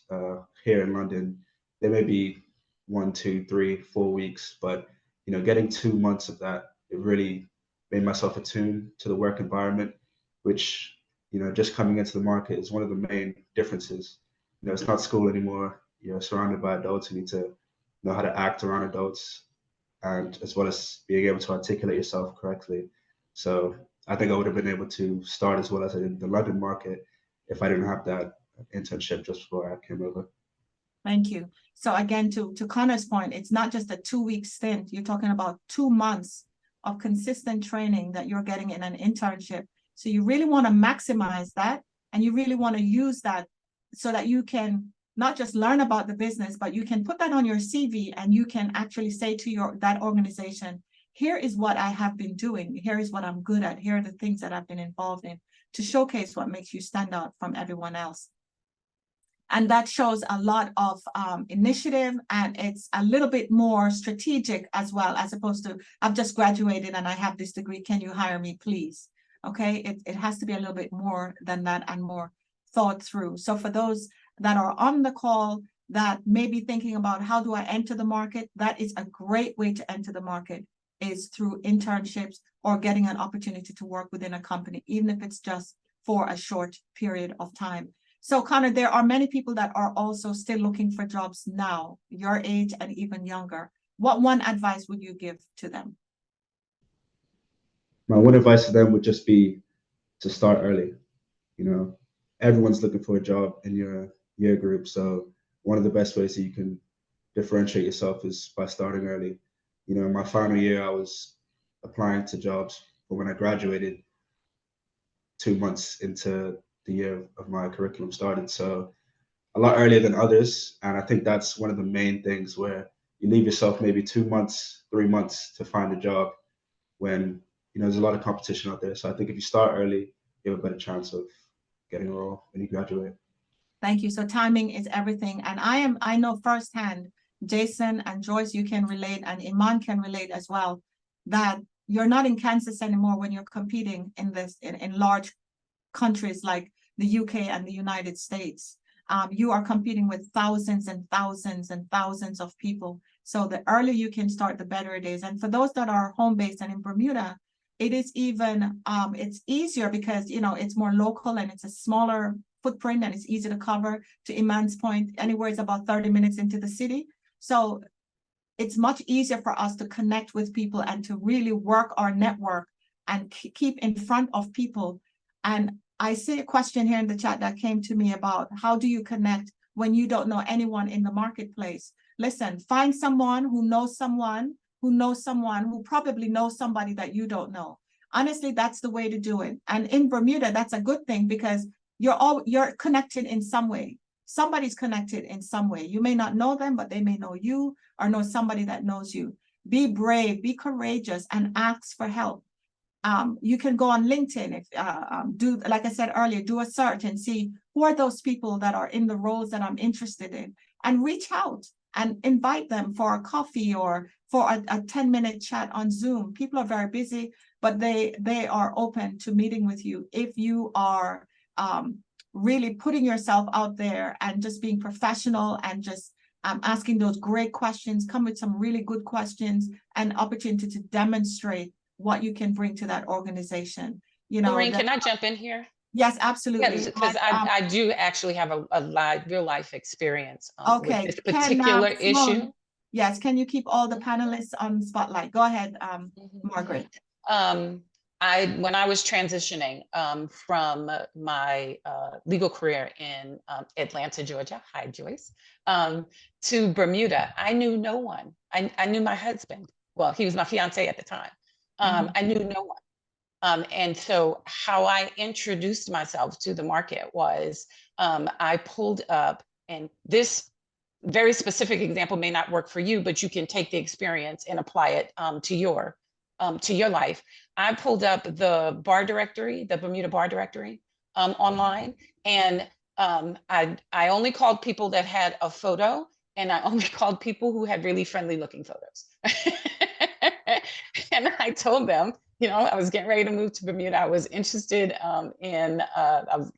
Speaker 7: here in London, they may be 1, 2, 3, 4 weeks, but getting 2 months of that, it really made myself attuned to the work environment, which just coming into the market is one of the main differences. It's not school anymore. You're surrounded by adults who need to know how to act around adults, and as well as being able to articulate yourself correctly. So I think I would have been able to start as well as I did in the London market if I didn't have that internship just before I came over.
Speaker 1: Thank you. So again, to Connor's point, it's not just a 2-week stint. You're talking about 2 months of consistent training that you're getting in an internship. So you really want to maximize that, and you really want to use that so that you can not just learn about the business, but you can put that on your CV and you can actually say to that organization, here is what I have been doing. Here is what I'm good at. Here are the things that I've been involved in, to showcase what makes you stand out from everyone else. And that shows a lot of initiative, and it's a little bit more strategic as well, as opposed to, I've just graduated and I have this degree, can you hire me, please? Okay, it has to be a little bit more than that and more thought through. So for those that are on the call that may be thinking about, how do I enter the market? That is a great way to enter the market, is through internships or getting an opportunity to work within a company, even if it's just for a short period of time. So Connor, there are many people that are also still looking for jobs now, your age and even younger. What one advice would you give to them?
Speaker 7: my one advice to them would just be to start early. You know, everyone's looking for a job in your year group. So one of the best ways that you can differentiate yourself is by starting early. You know, in my final year, I was applying to jobs, but when I graduated, 2 months into the year of my curriculum started. So a lot earlier than others. And I think that's one of the main things where you leave yourself maybe 2 months, 3 months to find a job when, you know, there's a lot of competition out there. So I think if you start early, you have a better chance of getting a role when you graduate.
Speaker 1: Thank you. So timing is everything. And I know firsthand, Jason and Joyce, you can relate, and Iman can relate as well, that you're not in Kansas anymore when you're competing in in large countries like the UK and the United States. You are competing with thousands and thousands and thousands of people. So the earlier you can start, the better it is. And for those that are home-based and in Bermuda, it is even, it's easier because, you know, it's more local and it's a smaller footprint and it's easy to cover. To Iman's point, anywhere is about 30 minutes into the city. So it's much easier for us to connect with people and to really work our network and keep in front of people. And I see a question here in the chat that came to me about how do you connect when you don't know anyone in the marketplace? Listen, find someone who knows someone who knows someone who probably knows somebody that you don't know. Honestly, that's the way to do it. And in Bermuda, that's a good thing because you're connected in some way. Somebody's connected in some way. You may not know them, but they may know you or know somebody that knows you. Be brave, be courageous, and ask for help. You can go on LinkedIn, if like I said earlier, do a search and see who are those people that are in the roles that I'm interested in, and reach out and invite them for a coffee or for a 10-minute chat on Zoom. People are very busy, but they are open to meeting with you if you are really putting yourself out there and just being professional and just asking those great questions, come with some really good questions and opportunity to demonstrate what you can bring to that organization. You know,
Speaker 5: Lorraine, can I jump in here?
Speaker 1: Yes, absolutely.
Speaker 5: Yeah, because I do actually have a real life experience
Speaker 1: Okay,
Speaker 5: with this particular issue.
Speaker 1: Yes, can you keep all the panelists on spotlight? Go ahead, Margaret.
Speaker 5: When I was transitioning from my legal career in Atlanta, Georgia, hi Joyce, to Bermuda, I knew no one. I knew my husband. Well, he was my fiance at the time. I knew no one. And so how I introduced myself to the market was I pulled up, and this very specific example may not work for you, but you can take the experience and apply it to your life. I pulled up the bar directory, the Bermuda bar directory online, and I only called people that had a photo, and I only called people who had really friendly looking photos. And I told them, you know, I was getting ready to move to Bermuda. I was interested I was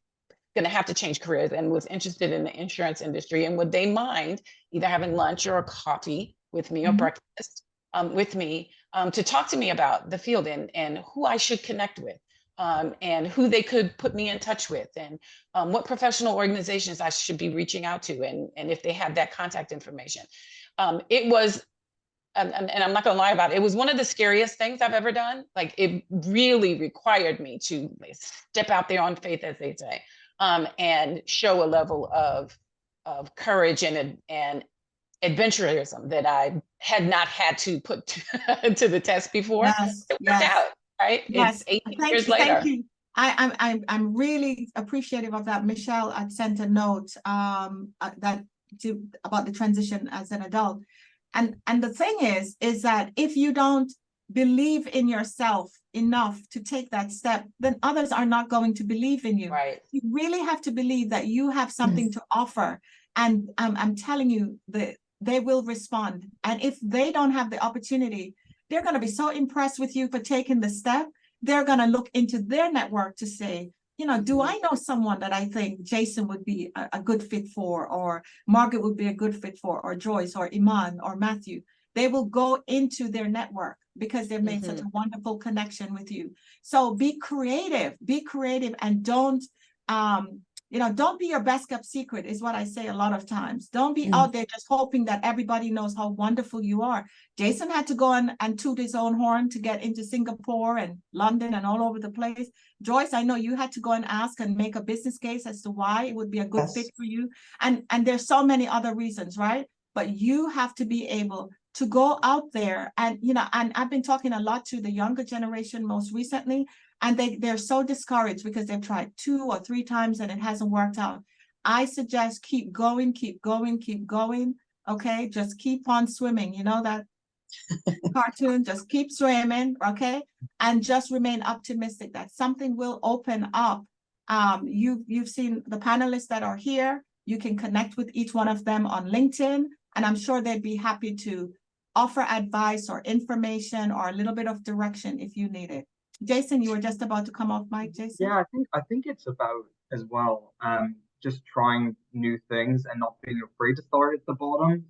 Speaker 5: going to have to change careers and was interested in the insurance industry. And would they mind either having lunch or a coffee with me or breakfast with me to talk to me about the field and who I should connect with and who they could put me in touch with and what professional organizations I should be reaching out to and if they have that contact information. It was, and I'm not gonna lie about it, it was one of the scariest things I've ever done. Like it really required me to step out there on faith, as they say, and show a level of courage and adventurism that I had not had to put to the test before.
Speaker 1: Yes,
Speaker 5: it worked out, right?
Speaker 1: Yes,
Speaker 5: It's 18 years later.
Speaker 1: Thank you. I'm really appreciative of that. Michelle had sent a note about the transition as an adult. And the thing is that if you don't believe in yourself enough to take that step, then others are not going to believe in you.
Speaker 5: Right.
Speaker 1: You really have to believe that you have something to offer. And I'm telling you that they will respond. And if they don't have the opportunity, they're going to be so impressed with you for taking the step. They're going to look into their network to say, you know, do I know someone that I think Jason would be a good fit for, or Margaret would be a good fit for, or Joyce, or Iman, or Matthew? They will go into their network because they've made such a wonderful connection with you. So be creative, and don't, You know, don't be your best kept secret is what I say a lot of times. Don't be out there just hoping that everybody knows how wonderful you are. Jason had to go and toot his own horn to get into Singapore and London and all over the place. Joyce, I know you had to go and ask and make a business case as to why it would be a good fit for you. And there's so many other reasons, right? But you have to be able to go out there and, you know, and I've been talking a lot to the younger generation most recently, and they're so discouraged because they've tried 2 or 3 times and it hasn't worked out. I suggest keep going, keep going, keep going. Okay, just keep on swimming. You know that cartoon, just keep swimming, okay? And just remain optimistic that something will open up. You've seen the panelists that are here. You can connect with each one of them on LinkedIn, and I'm sure they'd be happy to offer advice or information or a little bit of direction if you need it. Jason, you were just about to come off mic, Jason.
Speaker 2: Yeah, I think it's about as well, just trying new things and not being afraid to start at the bottom,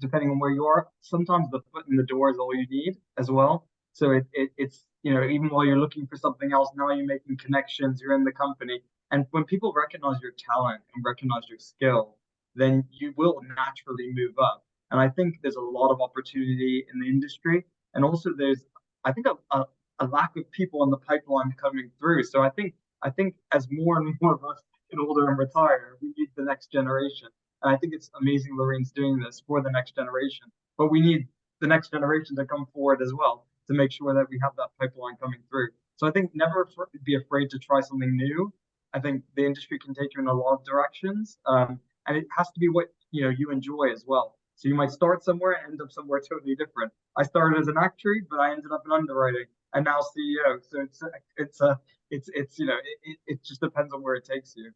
Speaker 2: depending on where you are. Sometimes the foot in the door is all you need as well. So it's, you know, even while you're looking for something else, now you're making connections, you're in the company. And when people recognize your talent and recognize your skill, then you will naturally move up. And I think there's a lot of opportunity in the industry. And also there's, I think, a lack of people in the pipeline coming through. So I think as more and more of us get older and retire, we need the next generation. And I think it's amazing Lorraine's doing this for the next generation. But we need the next generation to come forward as well to make sure that we have that pipeline coming through. So I think never be afraid to try something new. I think the industry can take you in a lot of directions. And it has to be what you enjoy as well. So you might start somewhere and end up somewhere totally different. I started as an actuary, but I ended up in underwriting and now CEO. So it just depends on where it takes you.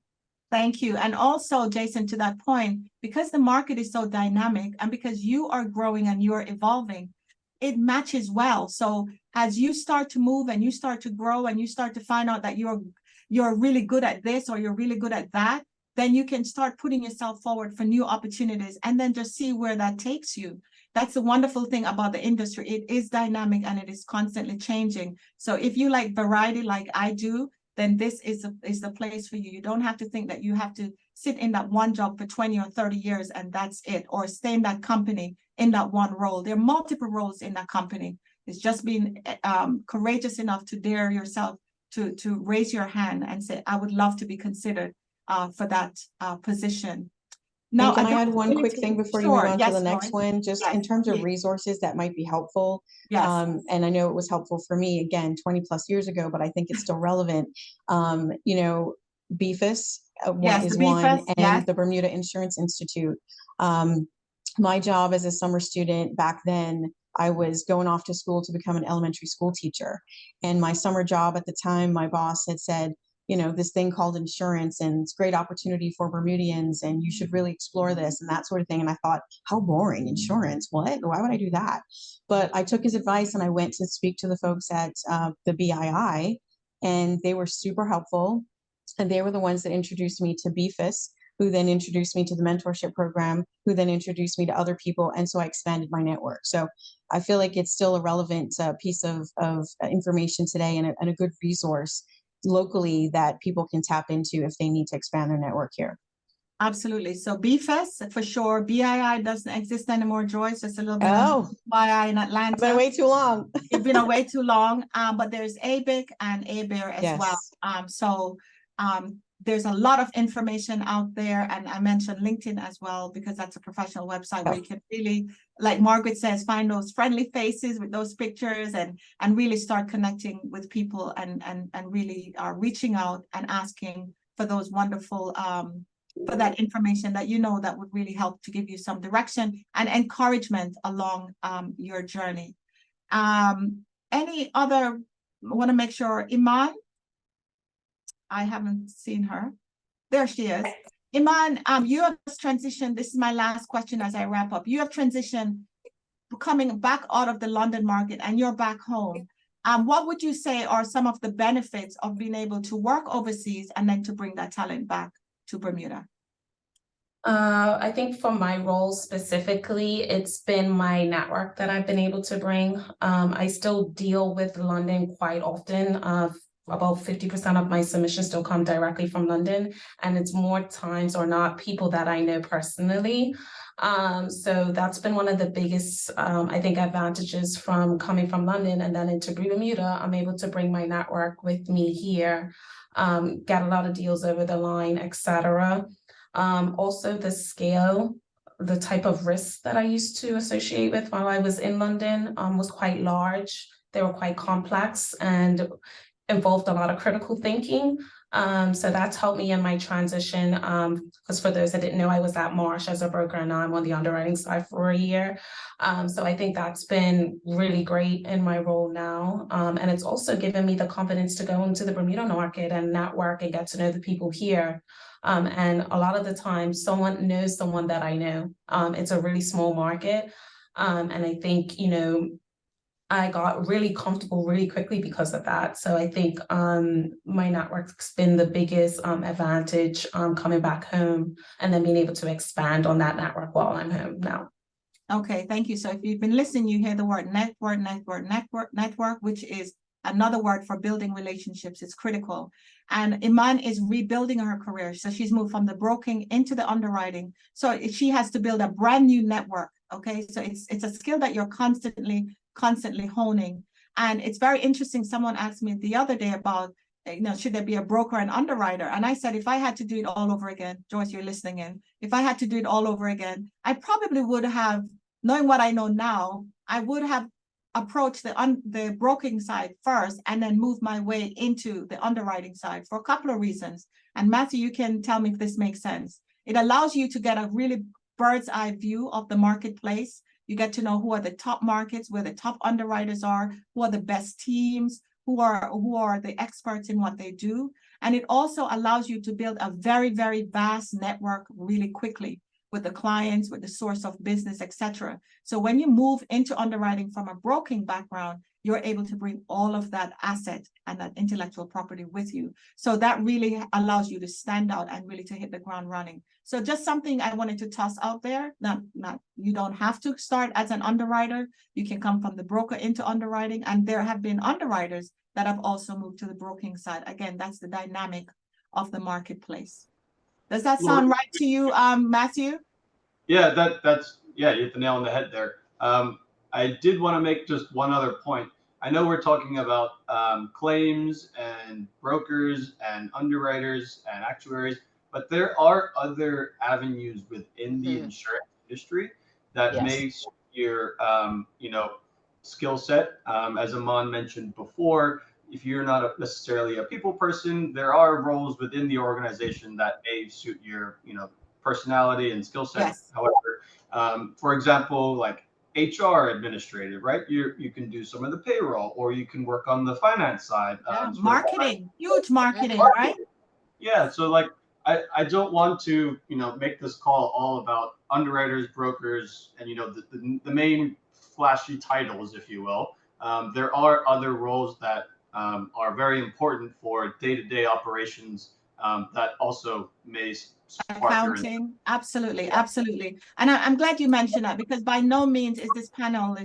Speaker 1: Thank you. And also, Jason, to that point, because the market is so dynamic and because you are growing and you're evolving, it matches well. So as you start to move and you start to grow and you start to find out that you're really good at this or you're really good at that, then you can start putting yourself forward for new opportunities and then just see where that takes you. That's the wonderful thing about the industry. It is dynamic and it is constantly changing. So if you like variety like I do, then this is the place for you. You don't have to think that you have to sit in that one job for 20 or 30 years and that's it, or stay in that company in that one role. There are multiple roles in that company. It's just being courageous enough to dare yourself to raise your hand and say, I would love to be considered for that position. Now,
Speaker 6: can I add one quick thing before you move on to the next one? Just in terms of resources that might be helpful.
Speaker 1: Yes.
Speaker 6: And I know it was helpful for me, again, 20 plus years ago, but I think it's still relevant. BFIS is one, and the Bermuda Insurance Institute. My job as a summer student back then, I was going off to school to become an elementary school teacher. And my summer job at the time, my boss had said, this thing called insurance, and it's a great opportunity for Bermudians, and you should really explore this and that sort of thing. And I thought, how boring, insurance, what? Why would I do that? But I took his advice and I went to speak to the folks at the BII, and they were super helpful. And they were the ones that introduced me to BFIS, who then introduced me to the mentorship program, who then introduced me to other people. And so I expanded my network. So I feel like it's still a relevant piece of information today, and a good resource locally that people can tap into if they need to expand their network here.
Speaker 1: Absolutely. So BFIS for sure. BII doesn't exist anymore, Joyce. It's a little bit BII in Atlanta.
Speaker 6: I've been away too long.
Speaker 1: You've been away too long. But there's ABIC and ABER as well. There's a lot of information out there, and I mentioned LinkedIn as well because that's a professional website where you can really, like Margaret says, find those friendly faces with those pictures and really start connecting with people and really reaching out and asking for those wonderful for that information that that would really help to give you some direction and encouragement along your journey. Any other? I want to make sure Iman. I haven't seen her. There she is. Iman, you have transitioned. This is my last question as I wrap up. You have transitioned coming back out of the London market and you're back home. What would you say are some of the benefits of being able to work overseas and then to bring that talent back to Bermuda?
Speaker 3: I think for my role specifically, it's been my network that I've been able to bring. I still deal with London quite often about 50% of my submissions still come directly from London, and it's more times or not people that I know personally. So that's been one of the biggest, I think, advantages from coming from London and then into Bermuda. I'm able to bring my network with me here, get a lot of deals over the line, etc. Also the scale, the type of risk that I used to associate with while I was in London was quite large. They were quite complex and involved a lot of critical thinking. So that's helped me in my transition. Because for those that didn't know, I was at Marsh as a broker, and now I'm on the underwriting side for a year. So I think that's been really great in my role now. And it's also given me the confidence to go into the Bermuda market and network and get to know the people here. And a lot of the time, someone knows someone that I know. It's a really small market. And I think, I got really comfortable really quickly because of that. So I think my network's been the biggest advantage coming back home and then being able to expand on that network while I'm home now.
Speaker 1: Okay, thank you. So if you've been listening, you hear the word network, which is another word for building relationships. It's critical. And Iman is rebuilding her career. So she's moved from the broking into the underwriting. So she has to build a brand new network. Okay, so it's a skill that you're constantly honing. And it's very interesting. Someone asked me the other day about, should there be a broker and underwriter? And I said, if I had to do it all over again, Joyce, you're listening in. If I had to do it all over again, I probably would have, knowing what I know now, I would have approached the broking side first and then moved my way into the underwriting side for a couple of reasons. And Matthew, you can tell me if this makes sense. It allows you to get a really bird's eye view of the marketplace. You get to know who are the top markets, where the top underwriters are, who are the best teams, who are the experts in what they do. And it also allows you to build a very, very vast network really quickly with the clients, with the source of business, etc. So when you move into underwriting from a broking background, you're able to bring all of that asset and that intellectual property with you. So that really allows you to stand out and really to hit the ground running. So just something I wanted to toss out there. Not you don't have to start as an underwriter. You can come from the broker into underwriting. And there have been underwriters that have also moved to the broking side. Again, that's the dynamic of the marketplace. Does that sound right to you, Matthew?
Speaker 4: Yeah, that's you hit the nail on the head there. I did want to make just one other point. I know we're talking about claims and brokers and underwriters and actuaries, but there are other avenues within the insurance industry that may suit your skill set. As Aman mentioned before, if you're not necessarily a people person, there are roles within the organization that may suit your personality and skill set.
Speaker 1: Yes.
Speaker 4: However, for example, like HR administrative, right? You can do some of the payroll, or you can work on the finance side.
Speaker 1: Marketing, huge marketing, right?
Speaker 4: Yeah. So like, I don't want to, make this call all about underwriters, brokers, and, the main flashy titles, if you will. There are other roles that are very important for day-to-day operations that also may
Speaker 1: accounting. Absolutely. And I'm glad you mentioned that, because by no means is this panel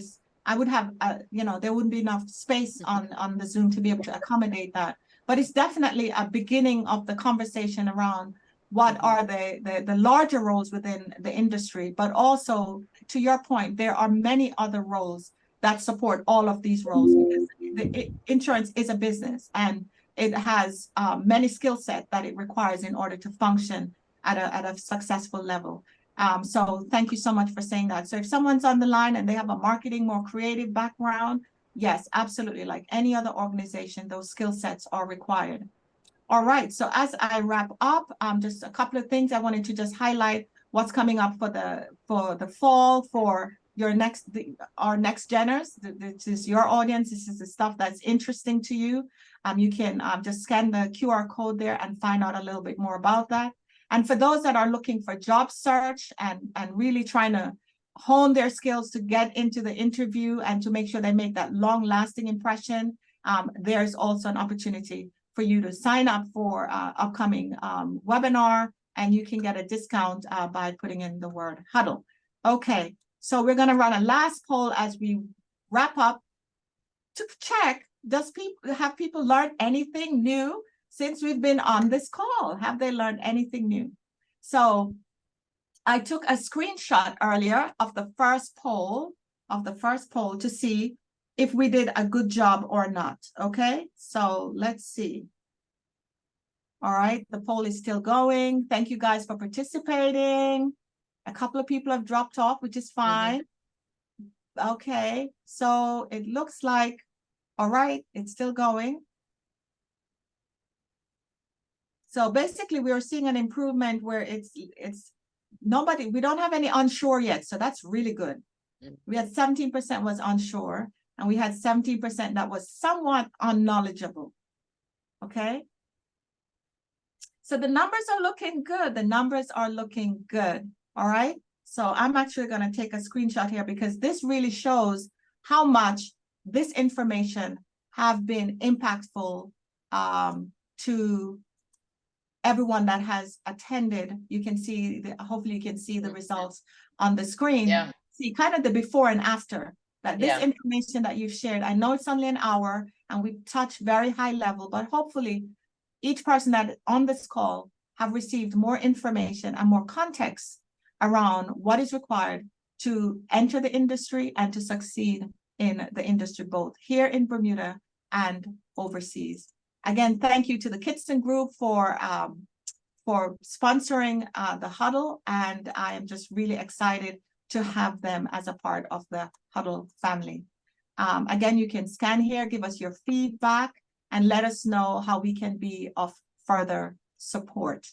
Speaker 1: I would have there wouldn't be enough space on the Zoom to be able to accommodate that, but it's definitely a beginning of the conversation around what are the larger roles within the industry. But also, to your point, there are many other roles that support all of these roles, because insurance is a business and it has many skill sets that it requires in order to function at a successful level. So thank you so much for saying that. So if someone's on the line and they have a marketing, more creative background, yes, absolutely. Like any other organization, those skill sets are required. All right. So as I wrap up, just a couple of things I wanted to just highlight what's coming up for the fall for our next geners. This is your audience. This is the stuff that's interesting to you. You can just scan the QR code there and find out a little bit more about that. And for those that are looking for job search and really trying to hone their skills to get into the interview and to make sure they make that long-lasting impression, there's also an opportunity for you to sign up for upcoming webinar, and you can get a discount by putting in the word Huddle. Okay, so we're going to run a last poll as we wrap up to check have people learned anything new since we've been on this call? Have they learned anything new? So I took a screenshot earlier of the first poll to see if we did a good job or not. Okay, so let's see. All right, the poll is still going. Thank you guys for participating. A couple of people have dropped off, which is fine. Okay, so it looks like, all right, it's still going. So basically we are seeing an improvement where it's nobody, we don't have any unsure yet. So that's really good. We had 17% was unsure, and we had 17% that was somewhat unknowledgeable. Okay. So the numbers are looking good. The numbers are looking good. All right. So I'm actually going to take a screenshot here because this really shows how much this information have been impactful to everyone that has attended. You can see, hopefully you can see the results on the screen.
Speaker 5: Yeah.
Speaker 1: See kind of the before and after. That this
Speaker 5: Yeah.
Speaker 1: information that you've shared, I know it's only an hour and we've touched very high level, but hopefully each person that on this call have received more information and more context around what is required to enter the industry and to succeed in the industry, both here in Bermuda and overseas. Again, thank you to the Kidston Group for sponsoring the Huddle, and I am just really excited to have them as a part of the Huddle family. Again, you can scan here, give us your feedback, and let us know how we can be of further support.